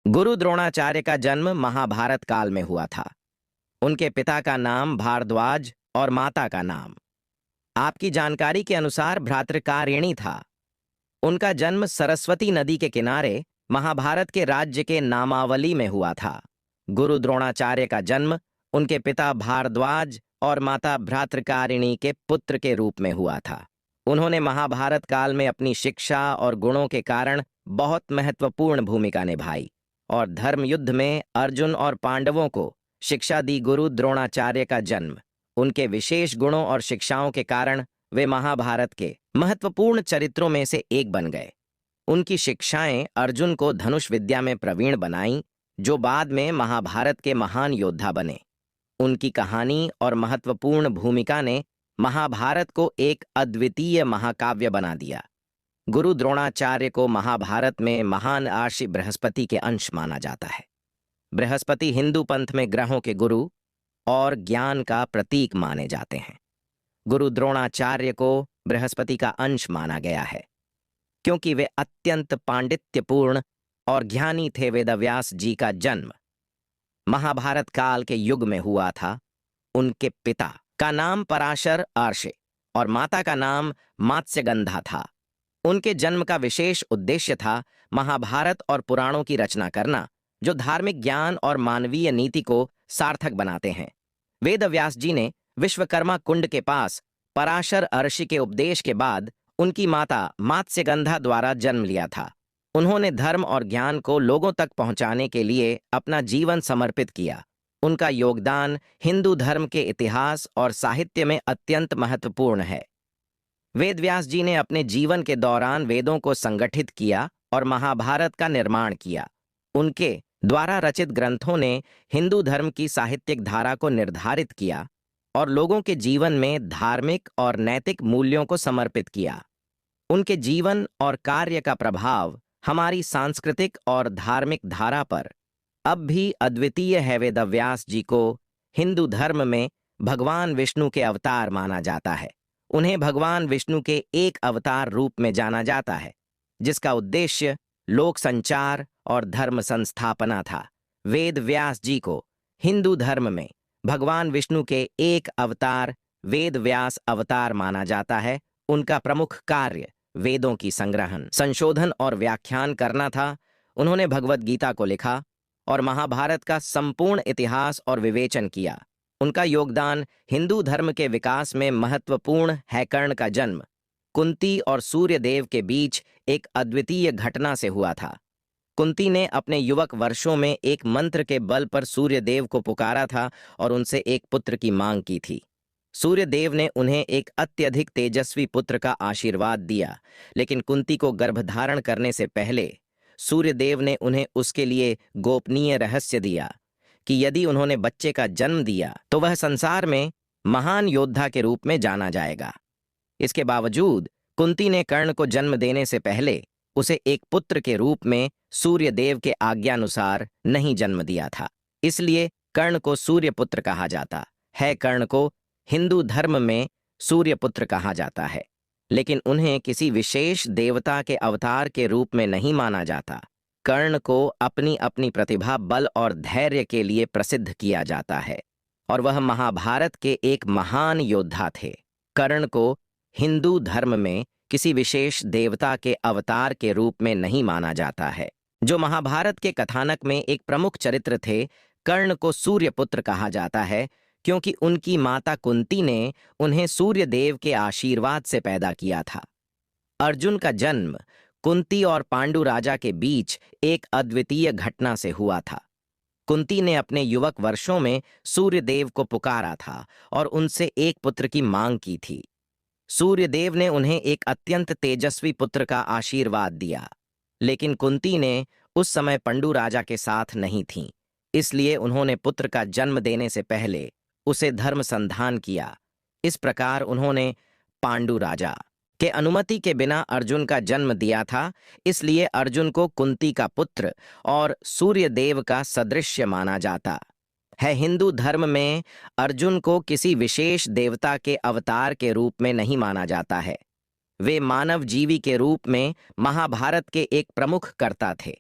गुरु द्रोणाचार्य का जन्म महाभारत काल में हुआ था। उनके पिता का नाम भारद्वाज और माता का नाम आपकी जानकारी के अनुसार भ्रातृकारिणी था। उनका जन्म सरस्वती नदी के किनारे महाभारत के राज्य के नामावली में हुआ था। गुरु द्रोणाचार्य का जन्म उनके पिता भारद्वाज और माता भ्रातृकारिणी के पुत्र के रूप में हुआ था। उन्होंने महाभारत काल में अपनी शिक्षा और गुणों के कारण बहुत महत्वपूर्ण भूमिका निभाई और धर्म युद्ध में अर्जुन और पांडवों को शिक्षा दी। गुरु द्रोणाचार्य का जन्म उनके विशेष गुणों और शिक्षाओं के कारण वे महाभारत के महत्वपूर्ण चरित्रों में से एक बन गए। उनकी शिक्षाएं अर्जुन को धनुष विद्या में प्रवीण बनाईं, जो बाद में महाभारत के महान योद्धा बने। उनकी कहानी और महत्वपूर्ण भूमिका ने महाभारत को एक अद्वितीय महाकाव्य बना दिया। गुरु द्रोणाचार्य को महाभारत में महान आर्षि बृहस्पति के अंश माना जाता है। बृहस्पति हिंदू पंथ में ग्रहों के गुरु और ज्ञान का प्रतीक माने जाते हैं। गुरु द्रोणाचार्य को बृहस्पति का अंश माना गया है क्योंकि वे अत्यंत पांडित्यपूर्ण और ज्ञानी थे। वेदव्यास जी का जन्म महाभारत काल के युग में हुआ था। उनके पिता का नाम पराशर आर्षे और माता का नाम मात्स्यगंधा था। उनके जन्म का विशेष उद्देश्य था महाभारत और पुराणों की रचना करना, जो धार्मिक ज्ञान और मानवीय नीति को सार्थक बनाते हैं। वेदव्यास जी ने विश्वकर्मा कुंड के पास पराशर ऋषि के उपदेश के बाद उनकी माता मात्स्यगंधा द्वारा जन्म लिया था। उन्होंने धर्म और ज्ञान को लोगों तक पहुंचाने के लिए अपना जीवन समर्पित किया। उनका योगदान हिंदू धर्म के इतिहास और साहित्य में अत्यंत महत्वपूर्ण है। वेदव्यास जी ने अपने जीवन के दौरान वेदों को संगठित किया और महाभारत का निर्माण किया। उनके द्वारा रचित ग्रंथों ने हिंदू धर्म की साहित्यिक धारा को निर्धारित किया और लोगों के जीवन में धार्मिक और नैतिक मूल्यों को समर्पित किया। उनके जीवन और कार्य का प्रभाव हमारी सांस्कृतिक और धार्मिक धारा पर अब भी अद्वितीय है। वेदव्यास जी को हिंदू धर्म में भगवान विष्णु के अवतार माना जाता है। उन्हें भगवान विष्णु के एक अवतार रूप में जाना जाता है, जिसका उद्देश्य लोक संचार और धर्म संस्थापना था। वेद व्यास जी को हिंदू धर्म में भगवान विष्णु के एक अवतार वेद व्यास अवतार माना जाता है। उनका प्रमुख कार्य वेदों की संग्रहण, संशोधन और व्याख्यान करना था। उन्होंने भगवद गीता को लिखा और महाभारत का संपूर्ण इतिहास और विवेचन किया। उनका योगदान हिंदू धर्म के विकास में महत्वपूर्ण है। कर्ण का जन्म कुंती और सूर्यदेव के बीच एक अद्वितीय घटना से हुआ था। कुंती ने अपने युवक वर्षों में एक मंत्र के बल पर सूर्यदेव को पुकारा था और उनसे एक पुत्र की मांग की थी। सूर्यदेव ने उन्हें एक अत्यधिक तेजस्वी पुत्र का आशीर्वाद दिया, लेकिन कुंती को गर्भधारण करने से पहले सूर्यदेव ने उन्हें उसके लिए गोपनीय रहस्य दिया कि यदि उन्होंने बच्चे का जन्म दिया तो वह संसार में महान योद्धा के रूप में जाना जाएगा। इसके बावजूद कुंती ने कर्ण को जन्म देने से पहले उसे एक पुत्र के रूप में सूर्यदेव के आज्ञानुसार नहीं जन्म दिया था। इसलिए कर्ण को सूर्यपुत्र कहा जाता है। कर्ण को हिंदू धर्म में सूर्यपुत्र कहा जाता है, लेकिन उन्हें किसी विशेष देवता के अवतार के रूप में नहीं माना जाता। कर्ण को अपनी अपनी प्रतिभा, बल और धैर्य के लिए प्रसिद्ध किया जाता है और वह महाभारत के एक महान योद्धा थे। कर्ण को हिंदू धर्म में किसी विशेष देवता के अवतार के रूप में नहीं माना जाता है, जो महाभारत के कथानक में एक प्रमुख चरित्र थे। कर्ण को सूर्यपुत्र कहा जाता है क्योंकि उनकी माता कुंती ने उन्हें सूर्यदेव के आशीर्वाद से पैदा किया था। अर्जुन का जन्म कुंती और पांडु राजा के बीच एक अद्वितीय घटना से हुआ था। कुंती ने अपने युवक वर्षों में सूर्यदेव को पुकारा था और उनसे एक पुत्र की मांग की थी। सूर्यदेव ने उन्हें एक अत्यंत तेजस्वी पुत्र का आशीर्वाद दिया, लेकिन कुंती ने उस समय पांडु राजा के साथ नहीं थीं। इसलिए उन्होंने पुत्र का जन्म देने से पहले उसे धर्म संधान किया। इस प्रकार उन्होंने पांडु राजा के अनुमति के बिना अर्जुन का जन्म दिया था। इसलिए अर्जुन को कुंती का पुत्र और सूर्यदेव का सदृश्य माना जाता है। हिंदू धर्म में अर्जुन को किसी विशेष देवता के अवतार के रूप में नहीं माना जाता है। वे मानव जीवी के रूप में महाभारत के एक प्रमुख कर्ता थे।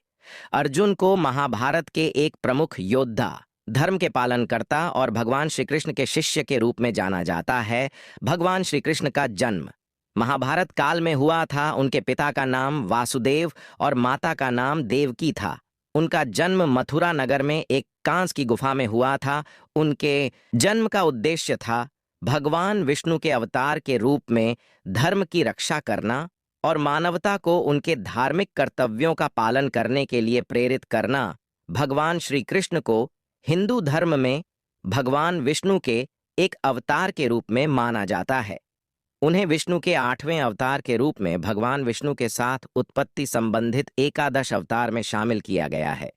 अर्जुन को महाभारत के एक प्रमुख योद्धा, धर्म के पालनकर्ता और भगवान श्री कृष्ण के शिष्य के रूप में जाना जाता है। भगवान श्री कृष्ण का जन्म महाभारत काल में हुआ था। उनके पिता का नाम वासुदेव और माता का नाम देवकी था। उनका जन्म मथुरा नगर में एक कांस की गुफा में हुआ था। उनके जन्म का उद्देश्य था भगवान विष्णु के अवतार के रूप में धर्म की रक्षा करना और मानवता को उनके धार्मिक कर्तव्यों का पालन करने के लिए प्रेरित करना। भगवान श्री कृष्ण को हिंदू धर्म में भगवान विष्णु के एक अवतार के रूप में माना जाता है। उन्हें विष्णु के 8वें अवतार के रूप में भगवान विष्णु के साथ उत्पत्ति संबंधित एकादश अवतार में शामिल किया गया है।